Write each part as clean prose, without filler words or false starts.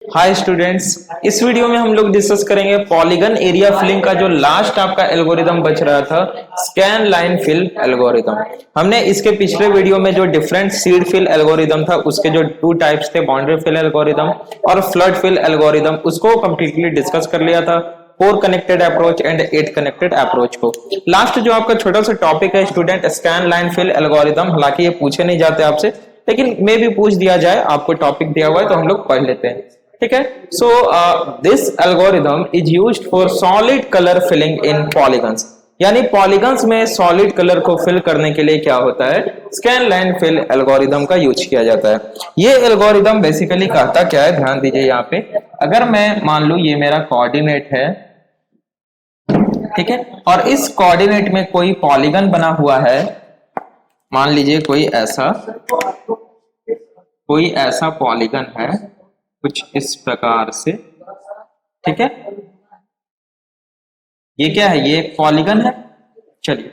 Hi students, इस video में हम लोग डिस्कस करेंगे पॉलीगन एरिया फिलिंग का जो लास्ट आपका एल्गोरिदम बच रहा था, स्कैन लाइन फिल एल्गोरिदम। हमने इसके पिछले वीडियो में जो डिफरेंट सीड फिल एल्गोरिदम था उसके जो टू टाइप्स थे, बाउंड्री फिल एल्गोरिदम और फ्लड फिल एल्गोरिदम, उसको कंप्लीटली डिस्कस कर लिया था। 4 connected approach and 8 connected approach को। लास्ट जो आपका छोटा सा टॉपिक है student, scan line fill algorithm. हालांकि ये पूछे नहीं जाते आपसे, लेकिन मे भी पूछ दिया जाए, आपको टॉपिक दिया हुआ है तो हम लोग पढ़ लेते हैं। ठीक है। So this algorithm is used for solid colour filling in polygons. यानी पॉलीगन्स में सॉलिड कलर को फिल करने के लिए क्या होता है, स्कैन लाइन फिल एल्गोरिदम का यूज किया जाता है। ये एल्गोरिदम बेसिकली कहता क्या है, ध्यान दीजिए यहाँ पे। अगर मैं मान लू ये मेरा कोऑर्डिनेट है, ठीक है, और इस कोऑर्डिनेट में कोई पॉलीगन बना हुआ है, मान लीजिए कोई ऐसा पॉलीगन है कुछ इस प्रकार से। ठीक है, ये क्या है, ये पॉलीगन है। चलिए,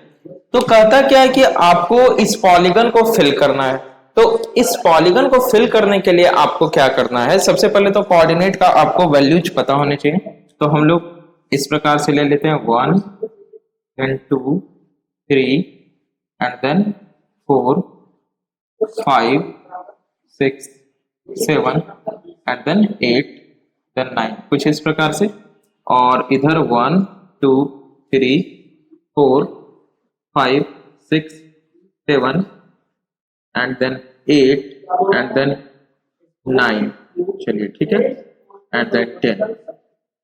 तो कहता क्या है कि आपको इस पॉलीगन को फिल करना है। तो इस पॉलीगन को फिल करने के लिए आपको क्या करना है, सबसे पहले तो कोऑर्डिनेट का आपको वैल्यूज पता होने चाहिए। तो हम लोग इस प्रकार से ले लेते हैं 1 then 2 3 and then 4 5 6 7 and then 8 then 9, कुछ इस प्रकार से। और इधर 1 2 3 4 5 6 7 and then 8 and then 9, चलिए ठीक है, and then 10,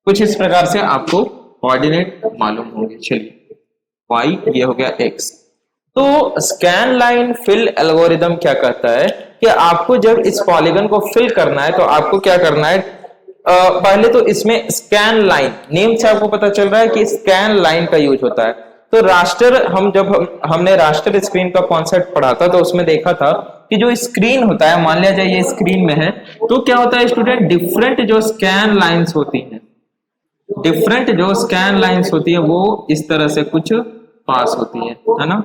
कुछ इस प्रकार से आपको कोऑर्डिनेट मालूम होंगे। चलिए, y ये हो गया x। तो स्कैन लाइन फिल एल्गोरिदम क्या कहता है कि आपको जब इस पॉलीगन को फिल करना है तो आपको क्या करना है, पहले तो इसमें स्कैन लाइन, नेम से आपको पता चल रहा है कि स्कैन लाइन का यूज होता है। तो रास्टर, हमने रास्टर स्क्रीन का कॉन्सेप्ट पढ़ा था, तो उसमें देखा था कि जो स्क्रीन होता है, मान लिया जाए ये स्क्रीन में है, तो क्या होता है स्टूडेंट, डिफरेंट जो स्कैन लाइंस होती हैं, डिफरेंट जो स्कैन लाइंस होती है वो इस तरह से कुछ पास होती है ना,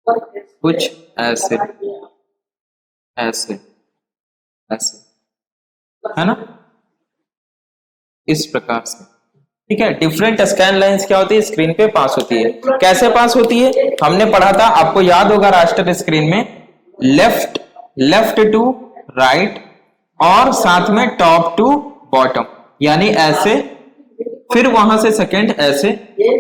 कुछ ऐसे ऐसे ऐसे, है ना, इस प्रकार से। ठीक है, डिफरेंट स्कैन लाइंस क्या होती है, स्क्रीन पे पास होती है। कैसे पास होती है, हमने पढ़ा था, आपको याद होगा रास्टर स्क्रीन में लेफ्ट टू राइट और साथ में टॉप टू बॉटम, यानी ऐसे, फिर वहां से सेकंड ऐसे,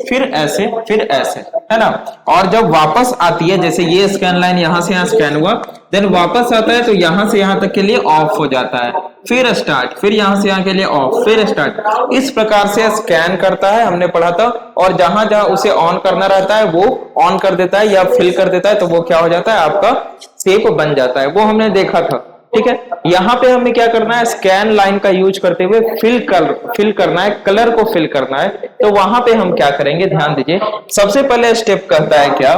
फिर ऐसे, फिर ऐसे, है ना। और जब वापस आती है, जैसे ये स्कैन लाइन यहां से यहां स्कैन हुआ, देन वापस आता है तो यहां से यहां तक के लिए ऑफ हो जाता है, फिर स्टार्ट, फिर यहां से यहां के लिए ऑफ, फिर स्टार्ट, इस प्रकार से स्कैन करता है, हमने पढ़ा था। और जहां जहां उसे ऑन करना रहता है वो ऑन कर देता है या फिल कर देता है, तो वो क्या हो जाता है, आपका शेप बन जाता है, वो हमने देखा था। ठीक है, यहां पे हमें क्या करना है, स्कैन लाइन का यूज करते हुए फिल करना है, कलर को फिल करना है। तो वहां पे हम क्या करेंगे, ध्यान दीजिए। सबसे पहले स्टेप कहता है क्या,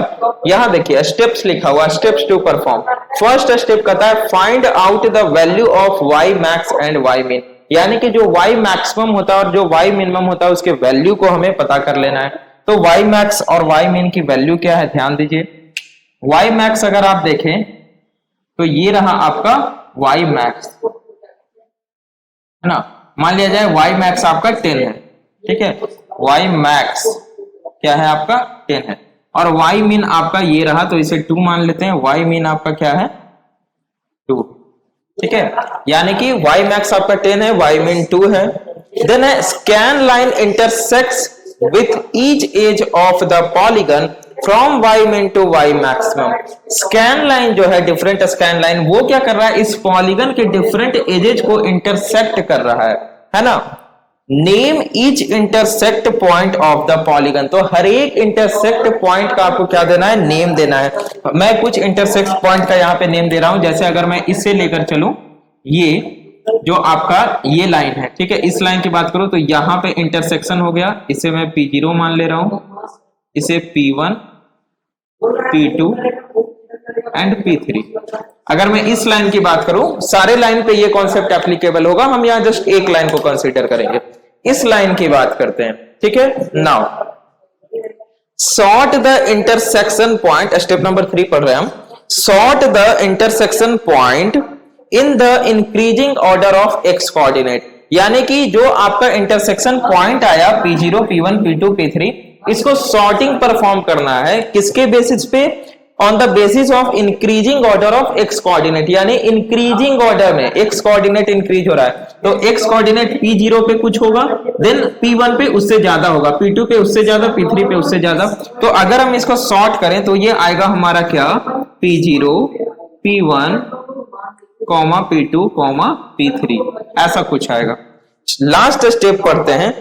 यहां देखिए स्टेप्स लिखा हुआ, steps to perform. First step कहता है find out the value of Y max and Y min, यानी कि जो वाई मैक्सिमम होता है और जो वाई मिनिमम होता है उसके वैल्यू को हमें पता कर लेना है। तो वाई मैक्स और वाई मिन की वैल्यू क्या है, ध्यान दीजिए। वाई मैक्स अगर आप देखें तो ये रहा आपका y मैक्स, है ना। मान लिया जाए y मैक्स आपका 10 है, ठीक है, y मैक्स क्या है आपका 10 है, और y मीन आपका ये रहा, तो इसे 2 मान लेते हैं। y मीन आपका क्या है, 2, ठीक है, यानी कि y मैक्स आपका 10 है, y मीन 2 है। देन है scan line intersects with each edge of the polygon from y min to y maximum। Scan line जो है, डिफरेंट स्कैन लाइन, वो क्या कर रहा है, इस पॉलीगन के डिफरेंट एजेज को इंटरसेक्ट कर रहा है ना। Name each intersect point of the polygon, तो हर एक इंटरसेक्ट पॉइंट का आपको क्या देना है, नेम देना है। मैं कुछ इंटरसेक्ट पॉइंट का यहाँ पे नेम दे रहा हूं, जैसे अगर मैं इससे लेकर चलूं, ये जो आपका ये लाइन है, ठीक है, इस लाइन की बात करूं तो यहां पे इंटरसेक्शन हो गया, इसे मैं P0 मान ले रहा हूं, इसे P1 P2 एंड P3। अगर मैं इस लाइन की बात करूं, सारे लाइन पे ये कॉन्सेप्ट एप्लीकेबल होगा, हम यहां जस्ट एक लाइन को कंसीडर करेंगे। इस लाइन की बात करते हैं, ठीक है। Now sort the intersection point, step number 3 पढ़ रहे हैं हम। Sort the intersection point in the increasing order of x coordinate, यानी कि जो आपका इंटरसेक्शन पॉइंट आया P0 P1 P2 P3, इसको सॉर्टिंग परफॉर्म करना है किसके बेसिस पे, on the basis of increasing order of x coordinate, यानी इंक्रीजिंग ऑर्डर में एक्स कोऑर्डिनेट इंक्रीज हो रहा है तो एक्स कोऑर्डिनेट P0 पे कुछ होगा, देन P1 पे उससे ज्यादा होगा, P2 पे उससे ज्यादा, P3 पे उससे ज्यादा। तो अगर हम इसको सॉर्ट करें तो ये आएगा हमारा क्या, P0 P1 P2 P3, ऐसा कुछ आएगा। लास्ट स्टेप पढ़ते हैं,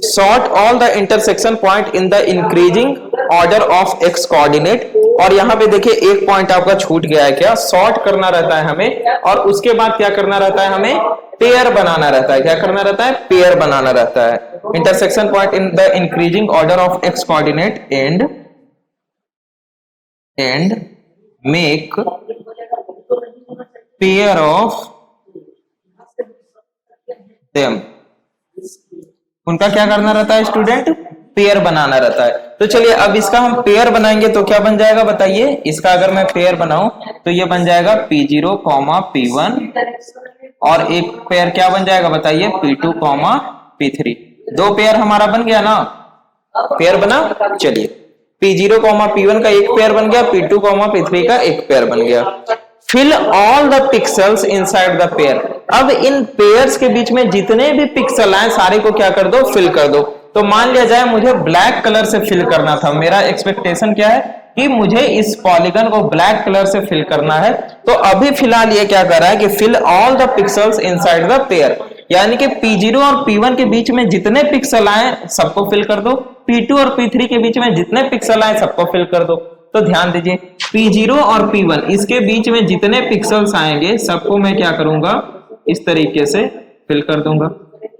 sort all the intersection point in the increasing order of x coordinate. और यहां पे देखिए एक पॉइंट आपका छूट गया है, क्या, सॉर्ट करना रहता है हमें, और उसके बाद क्या करना रहता है, हमें पेयर बनाना रहता है। क्या करना रहता है, पेयर बनाना रहता है। Intersection point in the increasing order of x coordinate and make pair of them, उनका क्या करना रहता है स्टूडेंट, पेयर बनाना रहता है। तो चलिए अब इसका हम पेयर बनाएंगे तो क्या बन जाएगा बताइए, इसका अगर मैं पेयर बनाऊं तो ये बन जाएगा P0 P1, और एक पेयर क्या बन जाएगा बताइए, P2 P3। दो पेयर हमारा बन गया ना, पेयर बना। चलिए P0 P1 का एक पेयर बन गया, P2 P3 का एक पेयर बन गया। Fill all the pixels inside the pair, अब इन पेयर्स के बीच में जितने भी पिक्सल आए सारे को क्या कर दो, फिल कर दो। तो मान लिया जाए मुझे ब्लैक कलर से फिल करना था, मेरा एक्सपेक्टेशन क्या है कि मुझे इस पॉलीगन को ब्लैक कलर से फिल करना है। तो अभी फिलहाल ये क्या कर रहा है कि fill all the pixels inside the pair, यानी कि P0 और P1 के बीच में जितने पिक्सल आए सबको फिल कर दो, P2 और P3 के बीच में जितने पिक्सल आए सबको फिल कर दो। तो ध्यान दीजिए P0 और P1 इसके बीच में जितने पिक्सल्स आएंगे सबको मैं क्या करूंगा, इस तरीके से फिल कर दूंगा।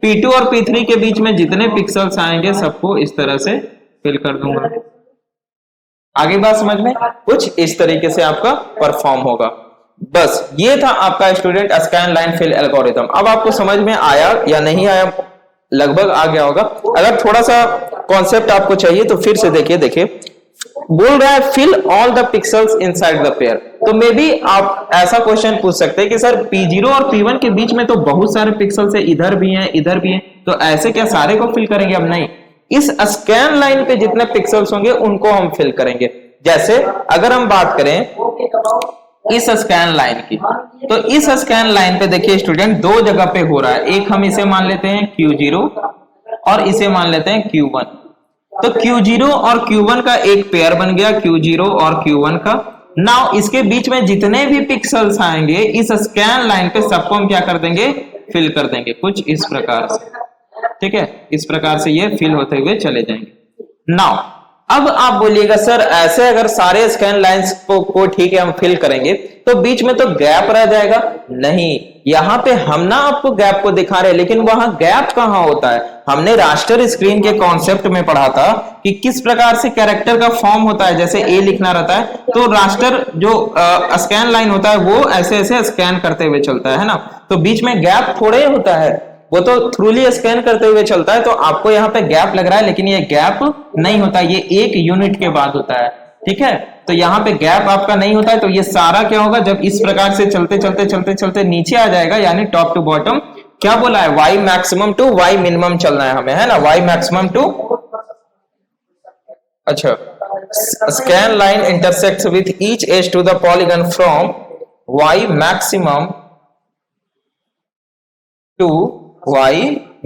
P2 और P3 के बीच में जितने पिक्सल्स आएंगे सबको इस तरह से फिल कर दूंगा। आगे बात समझ में, कुछ इस तरीके से आपका परफॉर्म होगा। बस ये था आपका student scan line fill algorithm. अब आपको समझ में आया या नहीं आया, लगभग आ गया होगा। अगर थोड़ा सा कॉन्सेप्ट आपको चाहिए तो फिर से देखिए बोल रहा है fill all the pixels inside the pair. तो मे बी आप ऐसा क्वेश्चन पूछ सकते हैं कि सर P0 और P1 के बीच में तो बहुत सारे पिक्सल्स है, इधर भी हैं इधर भी हैं, तो ऐसे क्या सारे को फिल करेंगे? अब नहीं, इस स्कैन लाइन पे जितने पिक्सल्स होंगे उनको हम फिल करेंगे। जैसे अगर हम बात करें इस स्कैन लाइन की, तो इस स्कैन लाइन पे देखिए स्टूडेंट दो जगह पे हो रहा है, एक हम इसे मान लेते हैं Q0 और इसे मान लेते हैं Q1। तो Q0 और Q1 का एक पेयर बन गया, Q0 और Q1 का। नाउ इसके बीच में जितने भी पिक्सल्स आएंगे इस स्कैन लाइन पे सबको हम क्या कर देंगे, फिल कर देंगे, कुछ इस प्रकार से। ठीक है, इस प्रकार से ये फिल होते हुए चले जाएंगे। नाउ अब आप बोलिएगा सर ऐसे अगर सारे स्कैन लाइंस को ठीक है हम फिल करेंगे तो बीच में तो गैप रह जाएगा। नहीं, यहां पे हम ना आपको गैप को दिखा रहे, लेकिन वहां गैप कहां होता है, हमने रास्टर स्क्रीन के कॉन्सेप्ट में पढ़ा था कि किस प्रकार से कैरेक्टर का फॉर्म होता है। जैसे ए लिखना रहता है तो रास्टर जो स्कैन लाइन होता है वो ऐसे ऐसे स्कैन करते हुए चलता है ना, तो बीच में गैप थोड़े होता है, वो तो थ्रूली स्कैन करते हुए चलता है। तो आपको यहाँ पे गैप लग रहा है, लेकिन ये गैप नहीं होता, ये एक यूनिट के बाद होता है। ठीक है, तो यहाँ पे गैप आपका नहीं होता है। तो ये सारा क्या होगा, जब इस प्रकार से चलते चलते चलते चलते नीचे आ जाएगा, यानी टॉप टू बॉटम क्या बोला है, y maximum to y minimum चलना है हमें, है ना, y मैक्सिमम टू, अच्छा, scan line intersects with each edge to the polygon from y maximum to y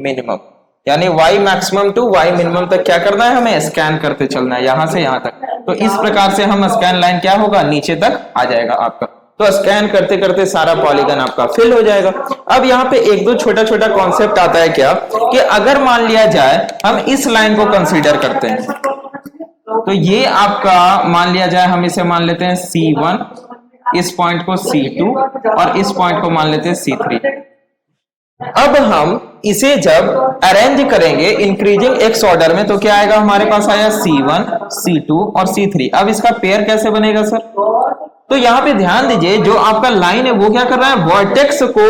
minimum, यानी y maximum to y minimum तक क्या करना है, हमें स्कैन करते चलना है यहां से यहां तक। तो इस प्रकार से हम स्कैन लाइन क्या होगा, नीचे तक आ जाएगा आपका। तो स्कैन करते करते सारा पॉलीगन आपका फिल हो जाएगा। अब यहाँ पे एक दो छोटा छोटा कॉन्सेप्ट आता है क्या, कि अगर मान लिया जाए हम इस लाइन को कंसीडर करते हैं, तो ये आपका मान लिया जाए, हम इसे मान लेते हैं C1, इस पॉइंट को C2 और इस पॉइंट को मान लेते हैं C3। अब हम इसे जब अरेंज करेंगे इंक्रीजिंग एक्स ऑर्डर में तो क्या आएगा, हमारे पास आया C1, C2 और C3। अब इसका पेयर कैसे बनेगा सर, तो यहाँ पे ध्यान दीजिए, जो आपका लाइन है वो क्या कर रहा है, वर्टेक्स को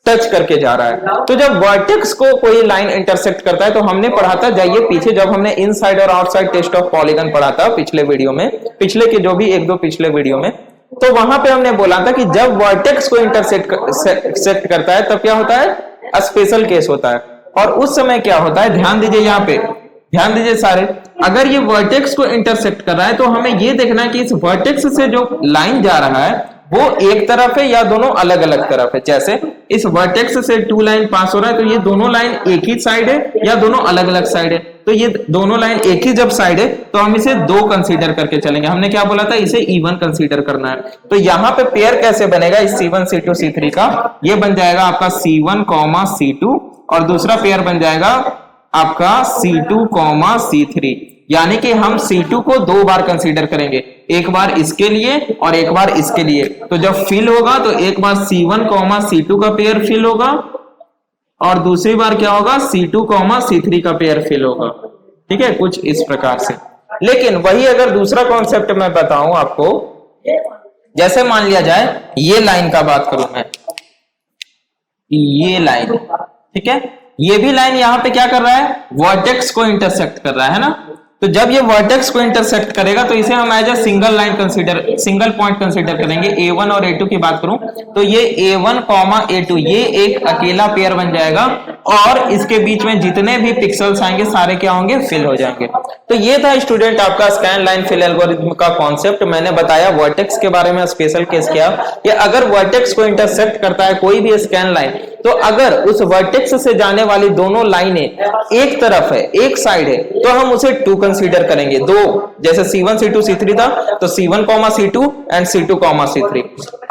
टच करके जा रहा है। तो जब वर्टेक्स को कोई लाइन इंटरसेक्ट करता है, तो हमने पढ़ा था, जाइए पीछे, जब हमने इनसाइड और आउटसाइड टेस्ट ऑफ पॉलीगन पढ़ा था पिछले वीडियो में, पिछले के जो भी एक दो पिछले वीडियो में, तो वहां पे हमने बोला था कि जब वर्टेक्स को इंटरसेक्ट करता है तब क्या होता है, स्पेशल केस होता है। और उस समय क्या होता है, ध्यान दीजिए यहाँ पे, ध्यान दीजिए सारे, अगर ये वर्टेक्स को इंटरसेक्ट कर रहा है तो हमें ये देखना है कि इस वर्टेक्स से जो लाइन जा रहा है वो एक तरफ है या दोनों अलग अलग तरफ है। जैसे इस वर्टेक्स से 2 लाइन पास हो रहा है तो ये दोनों लाइन एक ही साइड है या दोनों अलग अलग साइड है। तो ये दोनों लाइन एक ही जब साइड है तो हम इसे 2 कंसीडर करके चलेंगे। हमने क्या बोला था, इसे इवन कंसीडर करना है। तो यहाँ पे पेयर कैसे बनेगा इस C1 C2 C3 का, ये बन जाएगा आपका C1, C2 और दूसरा पेयर बन जाएगा आपका C2, C3। यानी कि हम C2 को 2 बार कंसीडर करेंगे, एक बार इसके लिए और एक बार इसके लिए। तो जब फिल होगा तो एक बार C1, C2 का पेयर फिल होगा और दूसरी बार क्या होगा, C2, C3 का पेयर फिल होगा। ठीक है, कुछ इस प्रकार से। लेकिन वही अगर दूसरा कॉन्सेप्ट मैं बताऊं आपको, जैसे मान लिया जाए ये लाइन का बात करूं मैं, ये लाइन, ठीक है, ये भी लाइन यहाँ पे क्या कर रहा है, वर्टेक्स को इंटरसेक्ट कर रहा है ना। तो जब ये वर्टेक्स को इंटरसेक्ट करेगा तो इसे हम as a single line consider, single point consider करेंगे। A1 और A2 की बात करूं तो ये A1, A2 ये एक अकेला पेयर बन जाएगा और इसके बीच में जितने भी पिक्सल्स आएंगे सारे क्या होंगे, फिल हो जाएंगे। तो ये था स्टूडेंट आपका स्कैन लाइन फिल एल्गोरिथम का कॉन्सेप्ट। मैंने बताया वर्टेक्स के बारे में, स्पेशल केस किया कि अगर वर्टेक्स को इंटरसेक्ट करता है कोई भी स्कैन लाइन, तो अगर उस वर्टेक्स से जाने वाली दोनों लाइनें एक तरफ है, एक साइड है, तो हम उसे 2 कंसीडर करेंगे, 2। जैसे C1 C2 C3 था तो C1, C2 and C2, C3।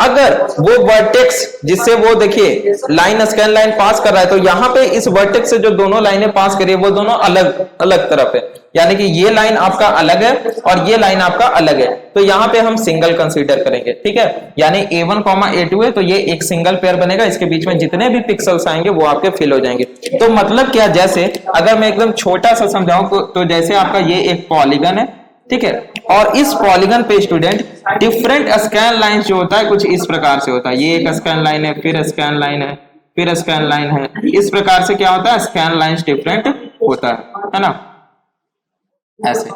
अगर वो वर्टेक्स जिससे वो देखिए लाइन, स्कैन लाइन पास कर रहा है, तो यहाँ पे इस वर्टेक्स से जो दोनों लाइनें पास करी वो दोनों अलग अलग तरफ है, यानी कि ये लाइन आपका अलग है और ये लाइन आपका अलग है। तो यहाँ पे हम सिंगल कंसीडर करेंगे। ठीक है, यानी A1, A2 है तो ये एक सिंगल पेयर बनेगा, इसके बीच में जितने भी पिक्सल्स आएंगे वो आपके फिल हो जाएंगे। तो मतलब क्या, जैसे अगर मैं एकदम छोटा सा समझाऊं तो जैसे आपका ये एक पॉलीगन है, ठीक है, और इस पॉलीगन पे स्टूडेंट डिफरेंट स्कैन लाइन जो होता है कुछ इस प्रकार से होता है। ये एक स्कैन लाइन है, फिर स्कैन लाइन है, फिर स्कैन लाइन है। इस प्रकार से क्या होता है, स्कैन लाइन डिफरेंट होता है ना, ऐसे।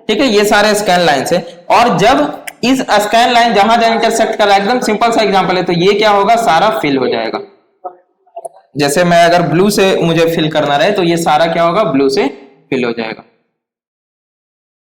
ठीक है, ये सारे स्कैन लाइन है। और जब इस स्कैन लाइन जहां जहां इंटरसेक्ट कर रहा है, एकदम सिंपल सा एग्जांपल है, तो ये क्या होगा, सारा फिल हो जाएगा। जैसे मैं अगर ब्लू से मुझे फिल करना रहे तो ये सारा क्या होगा, ब्लू से फिल हो जाएगा,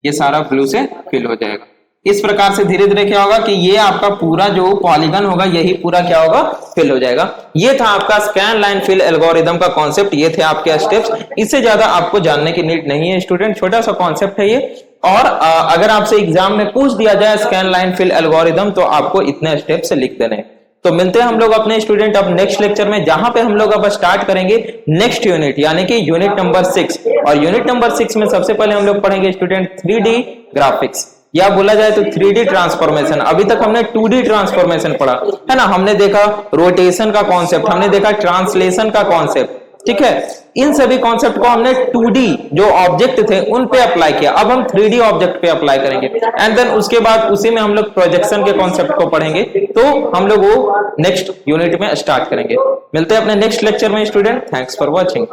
ये सारा ब्लू से फिल हो जाएगा। इस प्रकार से धीरे धीरे क्या होगा कि ये आपका पूरा जो पॉलीगन होगा यही पूरा क्या होगा, फिल हो जाएगा। ये था आपका स्कैन लाइन फिल एल्गोरिथम का कॉन्सेप्ट, ये थे आपके स्टेप्स। इससे ज्यादा आपको जानने की नीड नहीं है स्टूडेंट, छोटा सा कॉन्सेप्ट है ये। और अगर आपसे एग्जाम में पूछ दिया जाए स्कैन लाइन फिल एल्गोरिथम तो आपको इतने स्टेप्स लिख देने। तो मिलते हैं हम लोग अपने स्टूडेंट अब नेक्स्ट लेक्चर में, जहां पे हम लोग अब स्टार्ट करेंगे नेक्स्ट यूनिट, यानी कि यूनिट नंबर 6। और यूनिट नंबर 6 में सबसे पहले हम लोग पढ़ेंगे स्टूडेंट 3D ग्राफिक्स, या बोला जाए तो 3D ट्रांसफॉर्मेशन। अभी तक हमने 2D ट्रांसफॉर्मेशन पढ़ा है ना, हमने देखा रोटेशन का कॉन्सेप्ट, हमने देखा ट्रांसलेशन का कॉन्सेप्ट। ठीक है, इन सभी कॉन्सेप्ट को हमने 2D जो ऑब्जेक्ट थे उन पे अप्लाई किया। अब हम 3D ऑब्जेक्ट पे अप्लाई करेंगे एंड देन उसके बाद उसी में हम लोग प्रोजेक्शन के कॉन्सेप्ट को पढ़ेंगे। तो हम लोग वो नेक्स्ट यूनिट में स्टार्ट करेंगे। मिलते हैं अपने नेक्स्ट लेक्चर में स्टूडेंट, थैंक्स फॉर वॉचिंग।